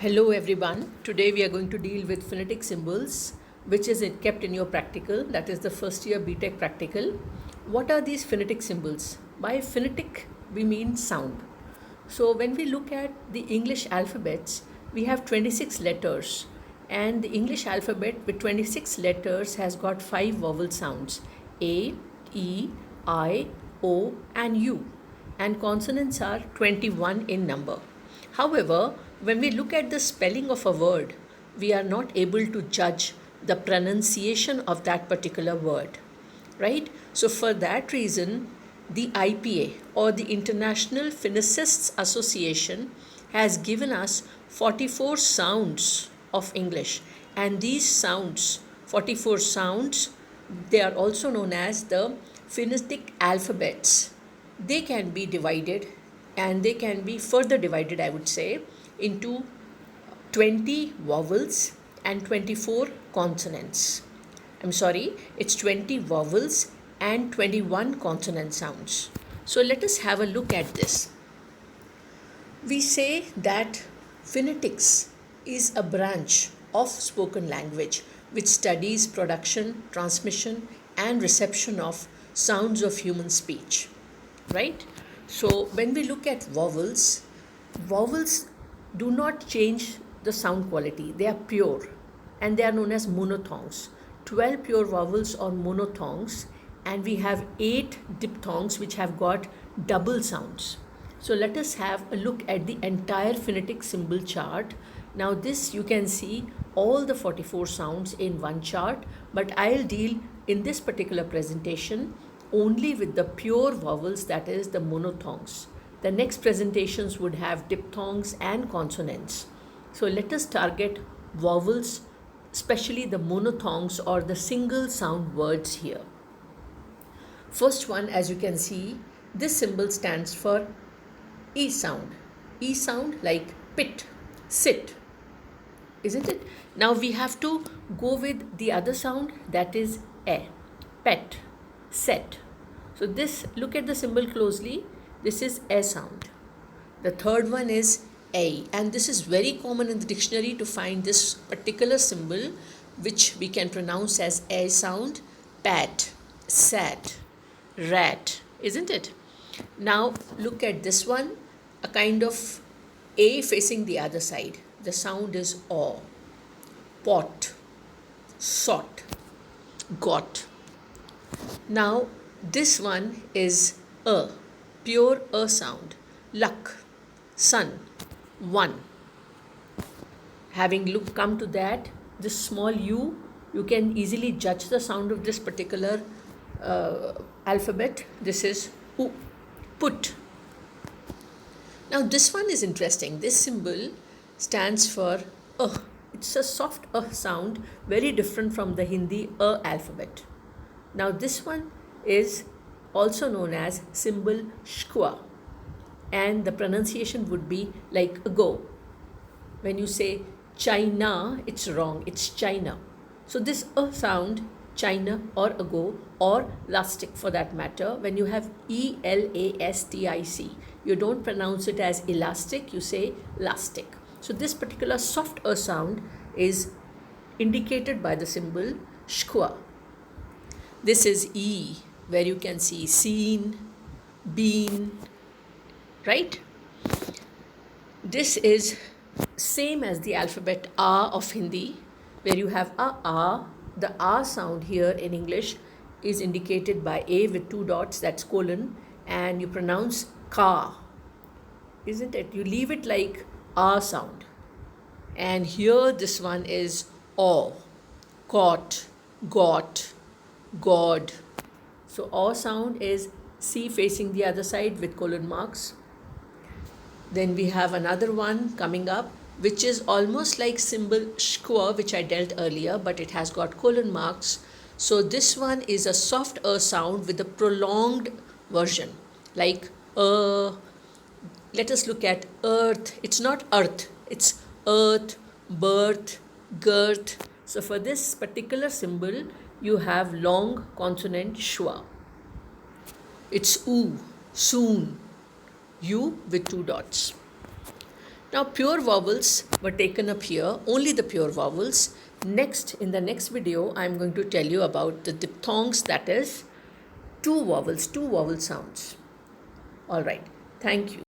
Hello everyone. Today we are going to deal with phonetic symbols, which is kept in your practical, that is the first year BTech practical. What are these phonetic symbols? By phonetic we mean sound. So when we look at the English alphabets, we have 26 letters, and the English alphabet with 26 letters has got 5 vowel sounds: A, E, I, O and U, and consonants are 21 in number. However, when we look at the spelling of a word, we are not able to judge the pronunciation of that particular word, right? So, for that reason, the IPA or the International Phonicists Association has given us 44 sounds of English, and these sounds, 44 sounds, they are also known as the phonetic alphabets. They can be divided, and they can be further divided, I would say, into 20 vowels and 24 consonants. I'm sorry, it's 20 vowels and 21 consonant sounds. So let us have a look at this. We say that phonetics is a branch of spoken language which studies production, transmission, and reception of sounds of human speech, right? So when we look at vowels, vowels do not change the sound quality. They are pure and they are known as monophthongs. 12 pure vowels or monophthongs, and we have 8 diphthongs which have got double sounds. So let us have a look at the entire phonetic symbol chart. Now this you can see all the 44 sounds in one chart, but I'll deal in this particular presentation only with the pure vowels, that is the monophthongs. The next presentations would have diphthongs and consonants. So let us target vowels, especially the monophthongs or the single sound words here. First one, as you can see, this symbol stands for E sound. E sound like pit, sit, isn't it? Now we have to go with the other sound, that is E, pet, set. So this, look at the symbol closely. This is A sound. The third one is A, and this is very common in the dictionary to find this particular symbol, which we can pronounce as A sound: pat, sat, rat, isn't it? Now look at this one, a kind of A facing the other side. The sound is aw, pot, sought, got. Now this one is a, pure a sound: luck, sun, one. Having come to that, this small u, you can easily judge the sound of this particular alphabet. This is u, put. Now this one is interesting. This symbol stands for a. It's a soft sound, very different from the Hindi alphabet. Now this one is also known as symbol shkwa, and the pronunciation would be like a go. When you say China, it's wrong, it's China. So this sound, China or ago or lastic for that matter, when you have elastic, you don't pronounce it as elastic, you say lastic. So this particular soft sound is indicated by the symbol shkwa. This is E, where you can see seen, been, right? This is same as the alphabet A of Hindi, where you have a. The A sound here in English is indicated by A with 2 dots, that's colon, and you pronounce ka, isn't it? You leave it like A sound. And here this one is aw, caught, got, God. So aw sound is C facing the other side with colon marks. Then we have another one coming up, which is almost like symbol shkwa, which I dealt earlier, but it has got colon marks. So this one is a soft sound with a prolonged version, like let us look at earth. It's not earth, it's earth, birth, girth. So for this particular symbol, you have long consonant shwa. It's oo, soon, U with 2 dots. Now, pure vowels were taken up here, only the pure vowels. Next, in the next video, I'm going to tell you about the diphthongs, that is two vowel sounds. All right, thank you.